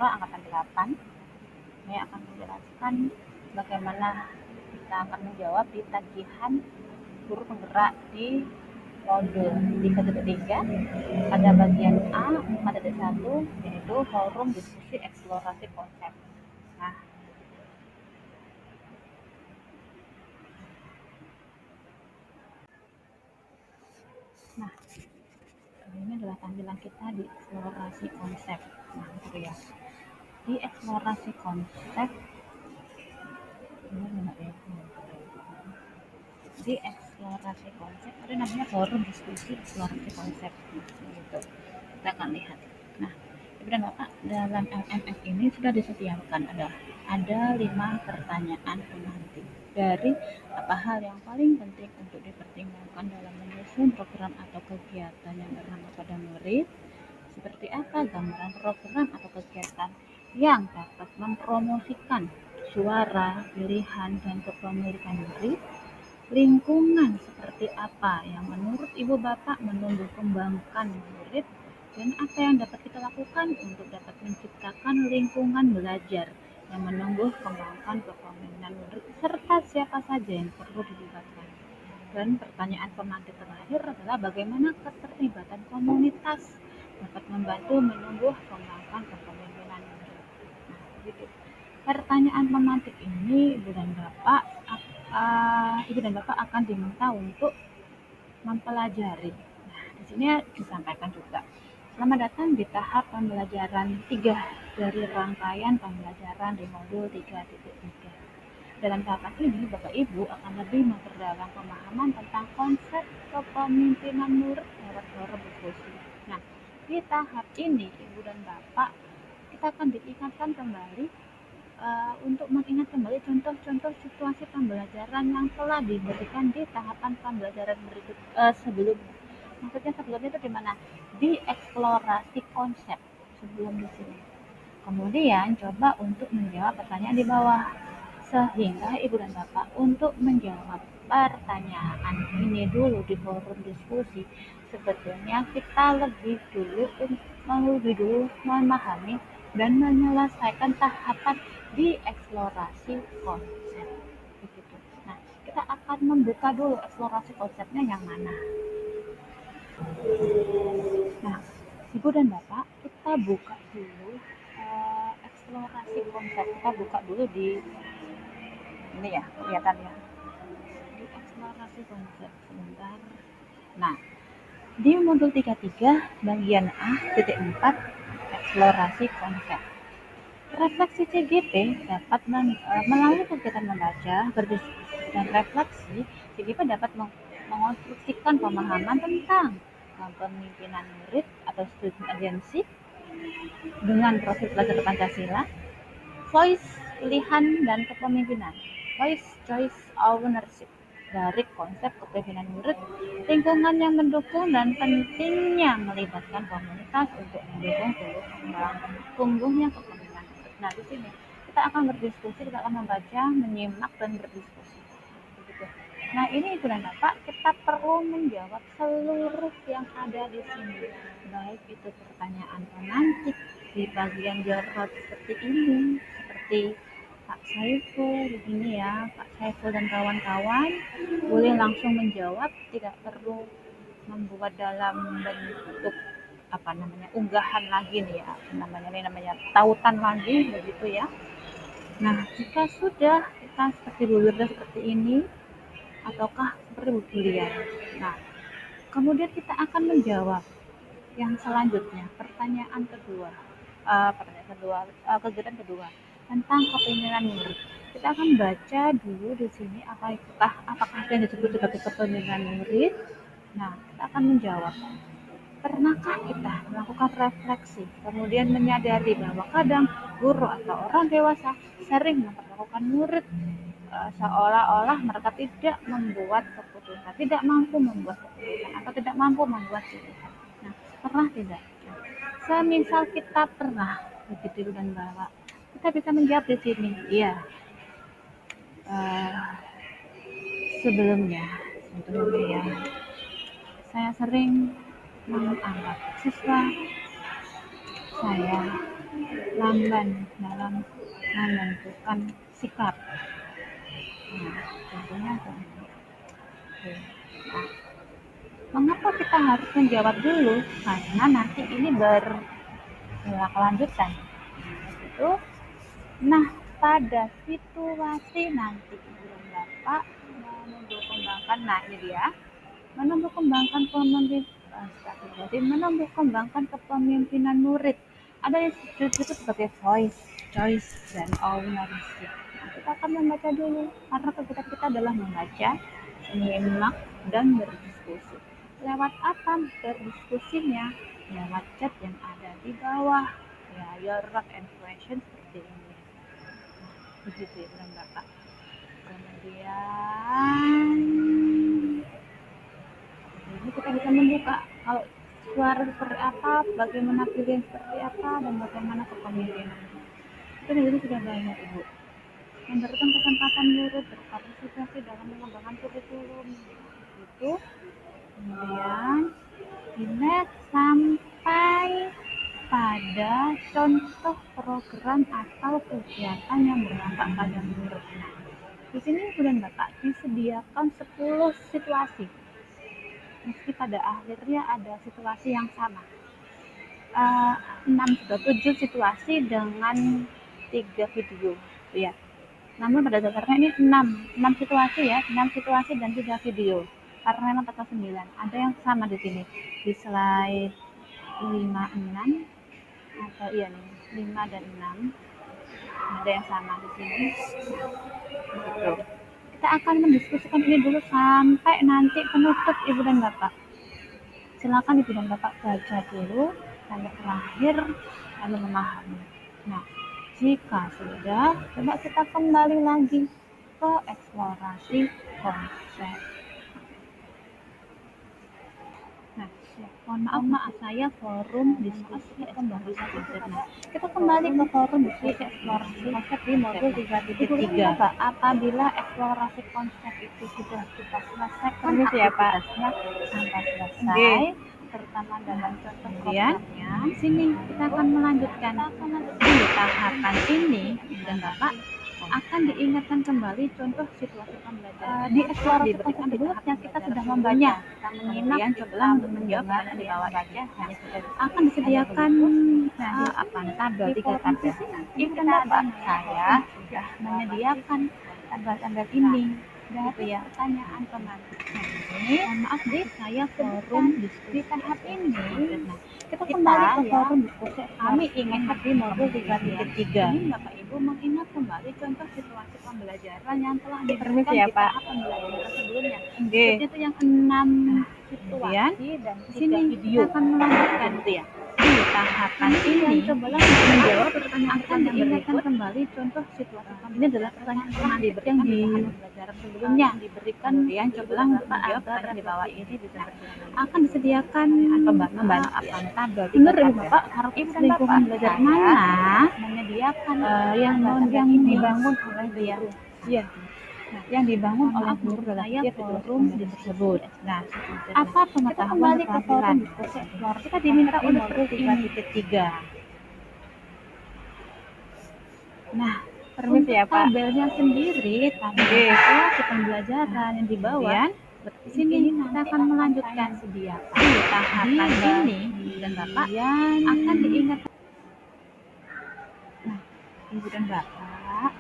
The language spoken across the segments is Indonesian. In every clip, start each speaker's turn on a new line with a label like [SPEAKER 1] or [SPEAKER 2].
[SPEAKER 1] Mahasiswa Angkatan 8. Saya akan menjelaskan bagaimana kita akan menjawab di tagihan guru penggerak di modul 3.3 pada bagian A 4.1, yaitu forum diskusi eksplorasi konsep. Nah, ini adalah tampilan kita di eksplorasi konsep. Nah, gitu ya. Di eksplorasi konsep, ada namanya forum diskusi eksplorasi konsep. Gitu. Kita akan lihat. Nah, Ibu dan Bapak, dalam LMS ini sudah disediakan ada 5 pertanyaan penanti dari apa hal yang paling penting untuk dipertimbangkan dalam menyusun program atau kegiatan yang bernama pada murid, seperti apa gambaran program atau kegiatan yang dapat mempromosikan suara, pilihan, dan kepemilikan murid, lingkungan seperti apa yang menurut Ibu Bapak menumbuh kembangkan murid, dan apa yang dapat kita lakukan untuk dapat menciptakan lingkungan belajar yang menumbuh kembangkan kepemimpinan murid, serta siapa saja yang perlu dilibatkan. Dan pertanyaan pemantik terakhir adalah bagaimana keterlibatan komunitas dapat membantu menumbuh kembangkan kepemimpinan murid. Nah, gitu. Pertanyaan pemantik ini Ibu dan Bapak akan diminta untuk mempelajari. Nah, di sini disampaikan juga. Selamat datang di tahap pembelajaran 3 dari rangkaian pembelajaran di modul 3.3. Dalam tahapan ini, Bapak Ibu akan lebih memperdalam pemahaman tentang konsep kepemimpinan murid lewat forum diskusi. Nah, di tahap ini, Ibu dan Bapak, kita akan diingatkan kembali untuk mengingat kembali contoh-contoh situasi pembelajaran yang telah diberikan di tahapan pembelajaran berikut sebelumnya. Maksudnya sebelumnya itu di mana? Di eksplorasi konsep sebelum di sini. Kemudian coba untuk menjawab pertanyaan di bawah, sehingga Ibu dan Bapak untuk menjawab pertanyaan ini dulu di forum diskusi, sebetulnya kita lebih dulu memahami dan menyelesaikan tahapan di eksplorasi konsep. Begitu. Nah, kita akan membuka dulu eksplorasi konsepnya yang mana. Nah, Ibu dan Bapak, kita buka dulu eksplorasi konsep. Kita buka dulu di ini ya, kelihatan ya. Di eksplorasi konsep sebentar. Nah, di modul 33 bagian A titik 4 eksplorasi konsep. Refleksi CGP dapat melalui kegiatan membaca, berdiskusi, dan refleksi. CGP dapat mengonstruksikan pemahaman tentang kepemimpinan murid atau student agency dengan profil belajar Pancasila, voice, pilihan, dan kepemimpinan, voice, choice, ownership, dari konsep kepemimpinan murid, lingkungan yang mendukung, dan pentingnya melibatkan komunitas untuk mendukung tumbuhnya kepemimpinan murid. Nah, di sini kita akan berdiskusi, kita akan membaca, menyimak, dan berdiskusi. Begitu. Nah, ini Ibu dan Bapak, kita perlu menjawab seluruh yang ada di sini, baik itu pertanyaan pemantik di bagian jarod seperti ini, seperti Pak Saiful di sini ya, Pak Saiful dan kawan-kawan boleh langsung menjawab, tidak perlu membuat dalam bentuk unggahan lagi nih ya, namanya tautan lagi begitu ya. Nah, jika sudah kita seperti bulurnya seperti ini, ataukah seperti bulian. Nah, kemudian kita akan menjawab yang selanjutnya, kegiatan kedua tentang kepemimpinan murid. Kita akan baca dulu di sini apakah yang disebut sebagai kepemimpinan murid. Nah, kita akan menjawab, pernahkah kita melakukan refleksi, kemudian menyadari bahwa kadang guru atau orang dewasa sering memperlakukan murid seolah-olah mereka tidak mampu membuat keputusan atau tidak mampu membuat pilihan. Nah, pernah tidak? Semisal kita pernah begitu dan Bapak, kita bisa menjawab di sini, iya. Sebelumnya ya, saya sering menganggap siswa saya lamban dalam menentukan sikap. Nah, contohnya seperti itu. Nah, mengapa kita harus menjawab dulu? Karena nanti ini berkelanjutan. Itu. Nah, pada situasi nanti ibu dan bapak menumbuh kembangkan, nah ini dia, menumbuh kembangkan kepemimpinan murid. Ada yang disebut sebagai choice dan ownership. Nah, kita akan membaca dulu karena kegiatan kita adalah membaca, menyimak, dan berdiskusi. Lewat apa berdiskusinya? Lewat chat yang ada di bawah. Ya, your rock and question seperti ini. Begitu ya bulan bapak. Kemudian ini kita bisa membuka kalau suara seperti apa, bagaimana pilihan seperti apa, dan bagaimana kepemimpinan. Itu jadi sudah banyak ibu. Memberikan kesempatan murid berpartisipasi dalam mengembangkan kurikulum. Itu. Kemudian ini sampai pada contoh program atau kegiatan yang berdampak pada murid. Di sini bulan bapak disediakan 10 situasi. Meski pada akhirnya ada situasi yang sama. 7 situasi dengan 3 video. Ya. Namun pada dasarnya ini 6 situasi ya, 6 situasi dan 3 video. Karena memang total 9. Ada yang sama di sini. Di slide 5, 6 atau iya nih, 5 dan 6. Ada yang sama di sini. Gitu. Kita akan mendiskusikan ini dulu sampai nanti penutup ibu dan bapak. Silakan ibu dan bapak baca dulu sampai terakhir lalu memahami. Nah, jika sudah, coba kita kembali lagi ke eksplorasi konsep. Nah, mohon maaf saya forum diskusi eksplorasi konsep. Nah, kita kembali ke forum diskusi eksplorasi konsep di modul 3.3. Apabila eksplorasi konsep itu sudah kita selesaikan aktivitasnya sampai selesai, terutama dalam contoh programnya, di sini kita akan melanjutkan di tahapan ini dan bapak akan diingatkan kembali contoh situasi pembelajaran. Di eksplorasi konsep sebelumnya kita sudah membaca, kita menyimak, coba mendengar, dan di bawah baca, akan disediakan tabel 3 tabel. Ibu dan bapak saya sudah menyediakan tabel-tabel ini dari pertanyaan kemarin. Mohon maaf di saya forum diskusi tahap ini. Nah, kita kembali ke forum diskusi. Kami ingin di modul 3.3. Ini Bapak Ibu mengingat kembali contoh situasi pembelajaran yang telah diberikan di tahap pembelajaran sebelumnya. Itu yang 6 situasi dan 3 video. Kita akan melanjutkan itu ya. Di tahapan ini menjawab pertanyaan akan diingatkan kembali contoh situasi pembelajaran. Ini adalah pertanyaan yang di pembelajaran sebelumnya diberikan kemudian coba untuk menjawab pertanyaan di bawah ini akan disediakan tabel Bapak harus lingkungan belajar mana menyediakan yang dibangun oleh dia. Iya. Nah, yang dibangun oleh guru dalam forum tersebut. Nah, apa pengetahuan keterampilan? Kita diminta untuk 3.3. Nah, permisi ya Pak. Tabelnya sendiri, tabel situasi pembelajaran yang di bawah. Di sini kita akan melanjutkan di tahapan ini dan Bapak akan diingat. Nah, Ibu dan Bapak,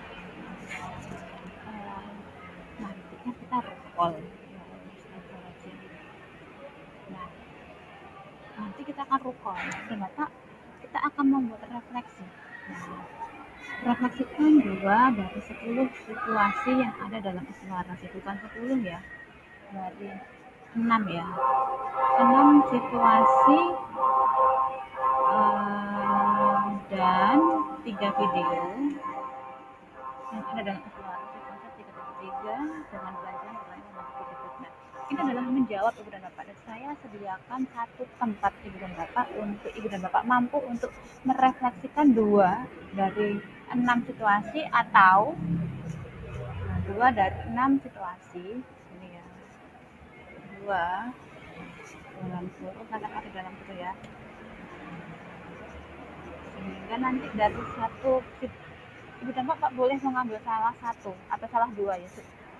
[SPEAKER 1] nantinya kita recall. Nah, nanti kita akan recall dan Bapak kita akan membuat refleksi. Nah, refleksikan 2 dari 10 situasi yang ada dalam eksplorasi, bukan 10 ya, dari 6 ya, 6 situasi dan 3 video yang ada dalam eksplorasi konsep 3.3 dengan belajar berikutnya. Ini adalah menjawab Ibu dan Bapak, dan saya sediakan 1 tempat Ibu dan Bapak untuk Ibu dan Bapak mampu untuk merefleksikan 2 dari 6 situasi atau 2 dari 6 situasi ini ya, 2 dalam kurung kata-kata dalam itu ya, sehingga nanti dari satu ibu dan bapak boleh mengambil salah satu atau salah dua ya,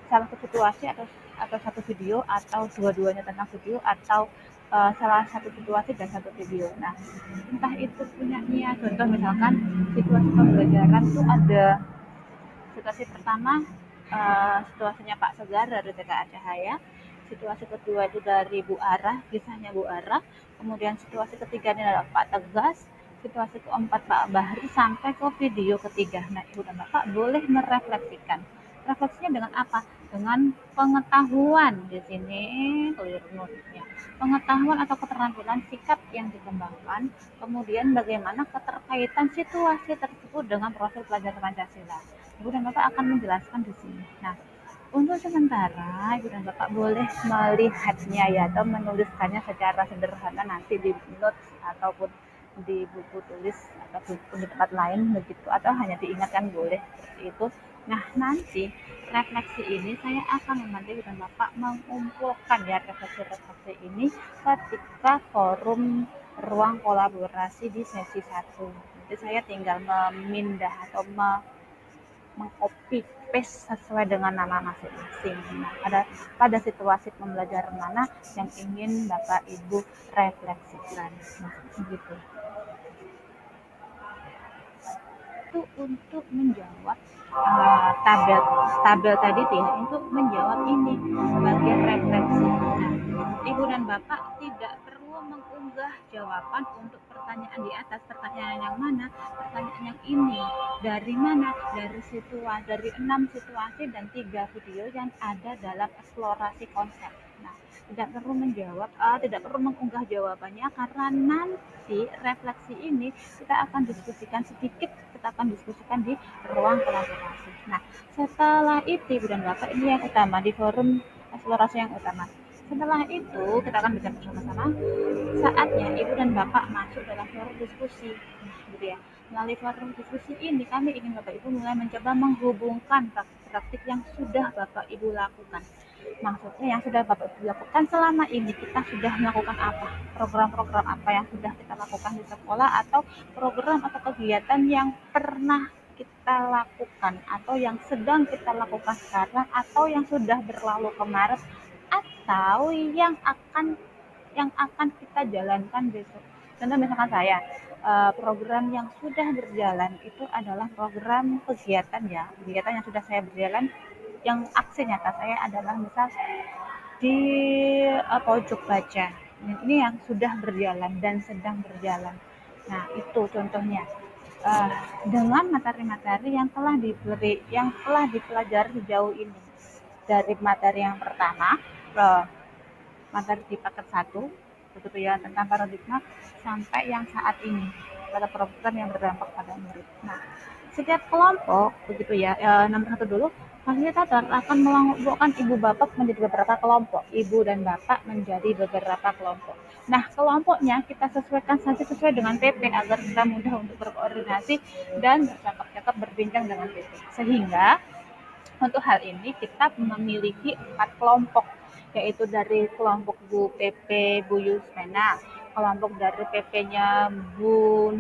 [SPEAKER 1] salah satu situasi atau satu video atau dua-duanya tentang video atau salah satu situasi dan satu video. Nah, entah itu punyanya contoh misalkan situasi pembelajaran tuh ada situasi pertama situasinya Pak Segar dari TKA Cahaya, situasi kedua itu dari Bu Ara, kisahnya Bu Ara, kemudian situasi ketiga ini adalah Pak Tegas, situasi keempat Pak Bahri sampai ke video ketiga. Nah, Ibu dan Bapak boleh merefleksikan. Refleksinya dengan apa? Dengan pengetahuan di sini clear note-nya. Pengetahuan atau keterampilan sikap yang dikembangkan, kemudian bagaimana keterkaitan situasi tersebut dengan proses pelajaran Pancasila. Ibu dan Bapak akan menjelaskan di sini. Nah, untuk sementara Ibu dan Bapak boleh melihatnya ya atau menuliskannya secara sederhana nanti di notes ataupun di buku tulis ataupun di tempat lain begitu atau hanya diingatkan boleh seperti itu. Nah, nanti refleksi ini saya akan membantu Ibu dan Bapak mengumpulkan ya refleksi-refleksi ini ketika forum ruang kolaborasi di sesi 1. Nanti saya tinggal memindah atau mengcopy paste sesuai dengan nama masing-masing. Nah, pada situasi pembelajaran mana yang ingin Bapak Ibu refleksikan. Nah, begitu. Itu untuk menjawab tabel tadi ya, untuk menjawab ini bagian refleksi. Nah, Ibu dan Bapak tidak perlu mengunggah jawaban untuk pertanyaan di atas. Pertanyaan yang mana? Pertanyaan yang ini. Dari mana? Dari situasi, dari 6 situasi dan 3 video yang ada dalam eksplorasi konsep. Nah, tidak perlu menjawab, tidak perlu mengunggah jawabannya karena nanti refleksi ini kita akan diskusikan sedikit, kita akan diskusikan di ruang kolaborasi. Nah, setelah itu Ibu dan Bapak ini yang utama di forum eksplorasi yang utama. Setelah itu kita akan bicara bersama-sama. Saatnya Ibu dan Bapak masuk dalam forum diskusi. Nah, gitu ya. Melalui forum diskusi ini kami ingin Bapak Ibu mulai mencoba menghubungkan praktik yang sudah Bapak Ibu lakukan. Maksudnya yang sudah Bapak Ibu lakukan selama ini kita sudah melakukan apa? Program-program apa yang sudah kita lakukan di sekolah atau program atau kegiatan yang pernah kita lakukan atau yang sedang kita lakukan sekarang atau yang sudah berlalu kemarin atau yang akan kita jalankan besok. Contoh misalkan saya, program yang sudah berjalan itu adalah program kegiatan ya, kegiatan yang sudah saya berjalan, yang aksi nyata saya adalah misal di pojok baca. Ini yang sudah berjalan dan sedang berjalan. Nah, itu contohnya. Uh, dengan materi-materi yang telah diberi, yang telah dipelajari sejauh ini. Dari materi yang pertama, materi di paket 1 begitu ya tentang paradigma sampai yang saat ini pada program yang berdampak pada murid. Nah, setiap kelompok begitu ya, nomor 1 dulu, fasilitator akan mengelompokkan ibu bapak menjadi beberapa kelompok, ibu dan bapak menjadi beberapa kelompok. Nah, kelompoknya kita sesuaikan saja sesuai dengan PP agar kita mudah untuk berkoordinasi dan bercakap-cakap berbincang dengan PP. Sehingga untuk hal ini kita memiliki 4 kelompok, yaitu dari kelompok Bu PP Bu Yusmena, kelompok dari PP-nya Bu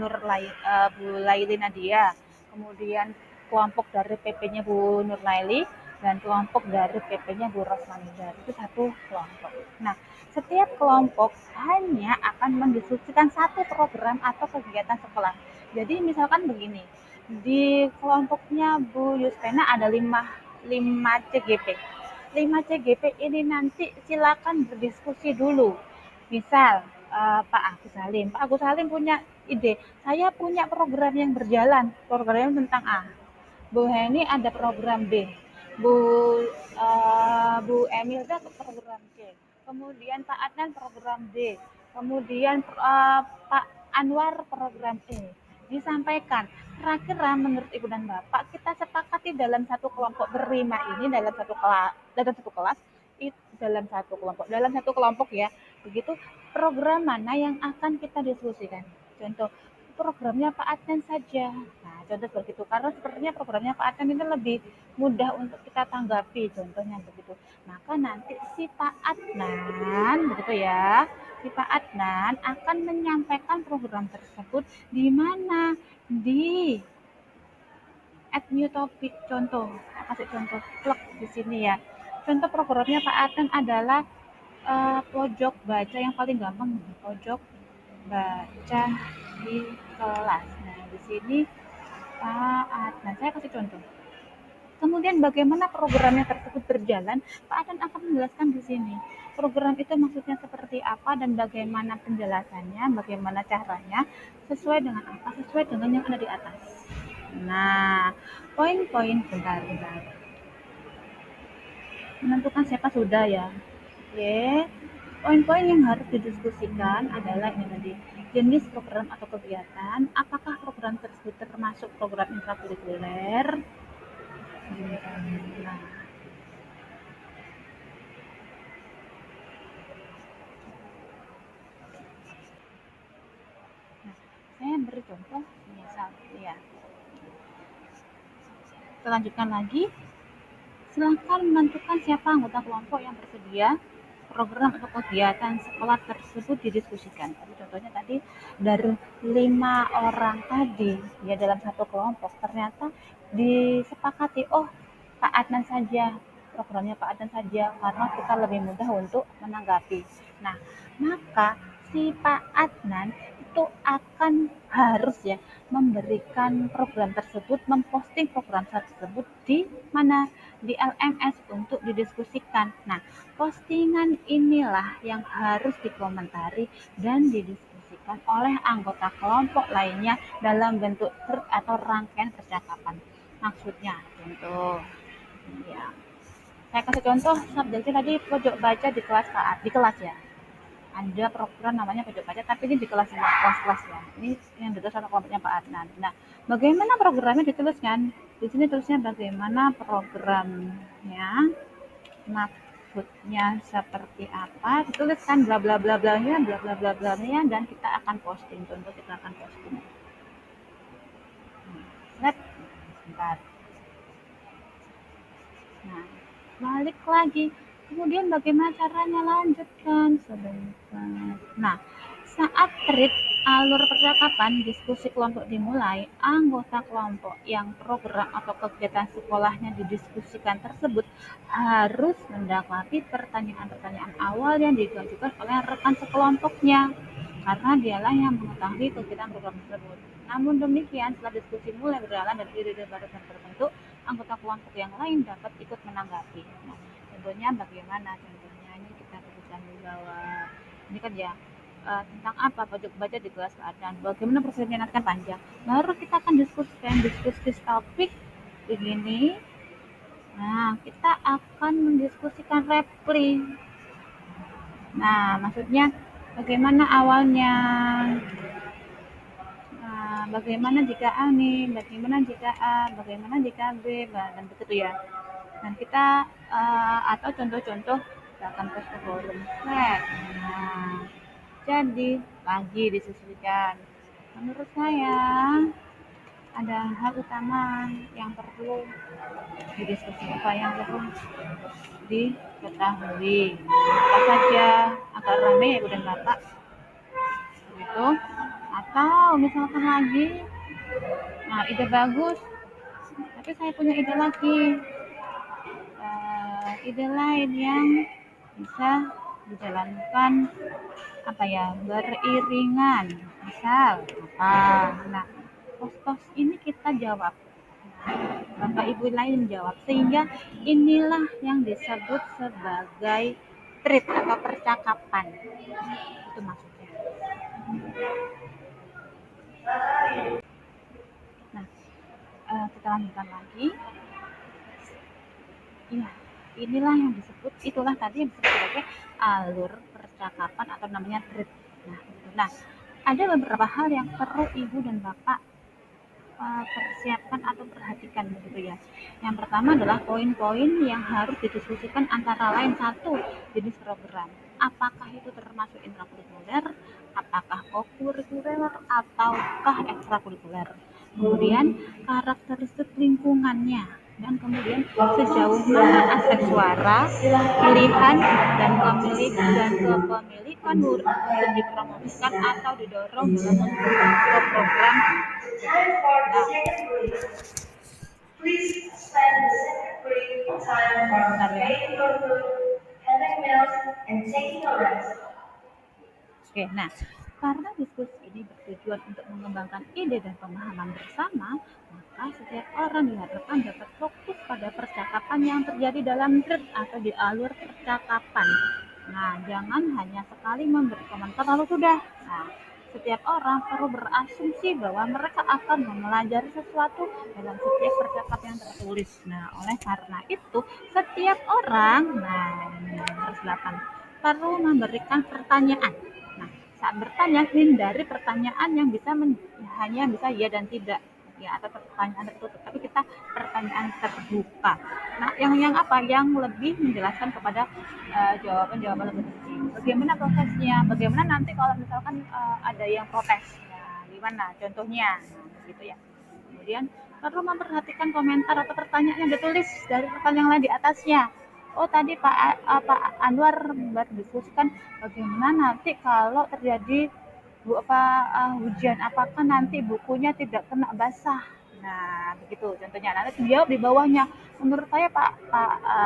[SPEAKER 1] Laili Nadia, kemudian kelompok dari PP-nya Bu Nur Laili, dan kelompok dari PP-nya Bu Rosmanida. Itu satu kelompok. Nah, setiap kelompok hanya akan mendiskusikan satu program atau kegiatan sekolah. Jadi misalkan begini, di kelompoknya Bu Yusmena ada 5 CGP. 5 CGP ini nanti silakan berdiskusi dulu. Misal Pak Agus Salim punya ide, saya punya program yang berjalan, program tentang A. Bu Heni ada program B. Bu Emilda program C. Kemudian Pak Adnan program D. Kemudian Pak Anwar program E. Disampaikan, kira-kira menurut Ibu dan Bapak kita sepakati dalam satu kelompok berlima ini dalam satu kelas dalam satu kelompok ya, begitu, program mana yang akan kita diskusikan. Contoh programnya Pak Adnan saja. Nah, contoh begitu. Karena sepertinya programnya Pak Adnan ini lebih mudah untuk kita tanggapi, contohnya begitu. Maka nanti si Pak Adnan begitu ya, si Pak Adnan akan menyampaikan program tersebut di mana? Di add new topic. Contoh, kasih contoh plek di sini ya. Contoh programnya Pak Adnan adalah pojok baca yang paling gampang, pojok baca di kelas. Nah, di sini Pak Adnan, saya kasih contoh. Kemudian bagaimana programnya tersebut berjalan, Pak Adnan akan menjelaskan di sini. Program itu maksudnya seperti apa dan bagaimana penjelasannya, bagaimana caranya, sesuai dengan apa, sesuai dengan yang ada di atas. Nah, poin-poin bentar. Menentukan siapa sudah ya. Oke. Poin-poin yang harus didiskusikan adalah ini tadi, jenis program atau kegiatan, apakah program tersebut termasuk program intrakurikuler. Nah, saya beri contoh misal ya. Kita lanjutkan lagi. Silakan menentukan siapa anggota kelompok yang bersedia program atau kegiatan sekolah tersebut didiskusikan. Jadi contohnya tadi dari 5 orang tadi ya dalam satu kelompok ternyata disepakati, oh Pak Adnan saja, programnya Pak Adnan saja karena kita lebih mudah untuk menanggapi. Nah, maka si Pak Adnan itu akan harus ya memberikan program tersebut, memposting program tersebut di mana? Di LMS untuk didiskusikan. Nah, postingan inilah yang harus dikomentari dan didiskusikan oleh anggota kelompok lainnya dalam bentuk thread atau rangkaian percakapan. Maksudnya, contoh, ya, saya kasih contoh subjeknya tadi pojok baca di kelas ya. Ada program namanya pojok baca, tapi ini di kelas-kelas ya. Ini yang ditulis oleh kelompoknya Pak Adnan. Nah, bagaimana programnya dituliskan? Di sini tulisnya bagaimana programnya, maksudnya seperti apa, dituliskan bla bla bla blanya, bla bla bla blanya, dan kita akan posting. Contoh kita akan posting. Lihat, sebentar. Nah, balik lagi. Kemudian bagaimana caranya lanjutkan sebentar. Nah, saat thread alur percakapan diskusi kelompok dimulai, anggota kelompok yang program atau kegiatan sekolahnya didiskusikan tersebut harus mendapati pertanyaan-pertanyaan awal yang diajukan oleh rekan sekelompoknya karena dialah yang mengetahui kegiatan program tersebut. Namun demikian, setelah diskusi mulai berjalan dan ide-ide baru terbentuk, anggota kelompok yang lain dapat ikut menanggapi. Nah, contohnya bagaimana? Contohnya ini kita bisa menjawab. Ini kan ya tentang apa pojok baca di kelas keadaan. Bagaimana prosesnya nanti kan panjang. Baru kita akan diskusi topik begini. Nah, kita akan mendiskusikan reply. Nah, maksudnya bagaimana awalnya? Bagaimana jika A nih, bagaimana jika A, bagaimana jika B, dan begitu ya. Dan kita atau contoh-contoh kita akan post ke forum thread. Nah, jadi lagi disesuaikan. Menurut saya ada hal utama yang perlu didiskusikan, apa yang perlu diketahui. Apa saja agar ramai ya Ibu dan Bapak. Gitu. Atau misalkan lagi, nah ide bagus, tapi saya punya ide lagi, ide lain yang bisa dijalankan apa ya beriringan, misal apa. Nah, post-post ini kita jawab, Bapak Ibu lain jawab, sehingga inilah yang disebut sebagai thread atau percakapan. Itu maksudnya. Nah, kita lanjutkan lagi. Iya, inilah yang disebut, itulah tadi yang disebut sebagai alur percakapan atau namanya thread. Nah, ada beberapa hal yang perlu Ibu dan Bapak persiapkan atau perhatikan begitu ya. Yang pertama adalah poin-poin yang harus didiskusikan antara lain satu, jenis program. Apakah itu termasuk intrakurikuler, apakah kokurikuler, ataukah ekstrakurikuler. Kemudian karakteristik lingkungannya, dan kemudian sejauh mana aspek suara, pilihan dan kepemilikan diharapkan murid untuk dipromosikan atau didorong dalam membentuk program. Nah,
[SPEAKER 2] Please spend the second break time on
[SPEAKER 1] bentar ya.
[SPEAKER 2] making your food, having meals, and taking a rest.
[SPEAKER 1] Oke, nah, karena diskusi ini bertujuan untuk mengembangkan ide dan pemahaman bersama, maka setiap orang diharapkan dapat fokus pada percakapan yang terjadi dalam thread atau di alur percakapan. Nah, jangan hanya sekali memberi komentar lalu sudah. Nah, setiap orang perlu berasumsi bahwa mereka akan mempelajari sesuatu dalam setiap percakapan yang tertulis. Nah, oleh karena itu, setiap orang, ini nomor 8, perlu memberikan pertanyaan. Nah, saat bertanya, hindari pertanyaan yang hanya bisa ya dan tidak, ya, atau pertanyaan tertutup, tapi kita pertanyaan terbuka. Nah, yang apa? Yang lebih menjelaskan kepada jawaban-jawaban lebih penting. Bagaimana prosesnya? Bagaimana nanti kalau misalkan ada yang protes? Nah, gimana? Contohnya, gitu ya. Kemudian perlu memperhatikan komentar atau pertanyaan yang ditulis dari rekan yang lain di atasnya. Oh, tadi Pak Anwar berdiskusikan bagaimana nanti kalau terjadi hujan, apakah nanti bukunya tidak kena basah. Nah, begitu contohnya. Nanti dijawab di bawahnya. Menurut saya Pak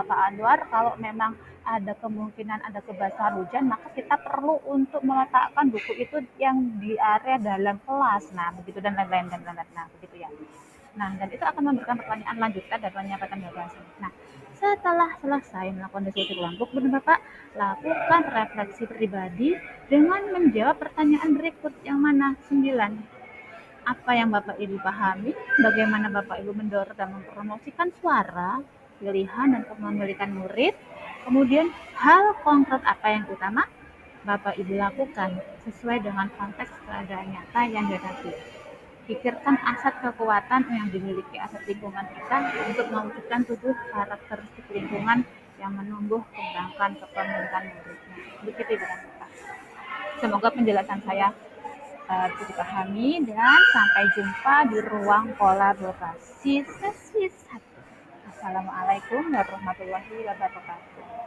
[SPEAKER 1] Anwar, kalau memang ada kemungkinan ada kebasahan hujan, maka kita perlu untuk meletakkan buku itu yang di area dalam kelas. Nah, begitu dan lain-lain dan lain-lain. Nah, begitu ya. Nah, dan itu akan memberikan pertanyaan lanjutan dan menyampaikan gagasan. Nah, setelah selesai melakukan diskusi kelompok, Bapak lakukan refleksi pribadi dengan menjawab pertanyaan berikut yang mana? 9. Apa yang Bapak Ibu pahami? Bagaimana Bapak Ibu mendorong dan mempromosikan suara, pilihan, dan kepemilikan murid? Kemudian, hal konkret apa yang utama Bapak Ibu lakukan sesuai dengan konteks keadaan nyata yang dihadapi? Pikirkan aset kekuatan yang dimiliki aset lingkungan kita untuk mewujudkan 7 karakteristik lingkungan yang menumbuh kembangkan kepemilikan muridnya. Begitu Ibu dan Bapak. Semoga penjelasan saya bisa dipahami dan sampai jumpa di ruang kolaborasi sesi 1. Assalamualaikum warahmatullahi wabarakatuh.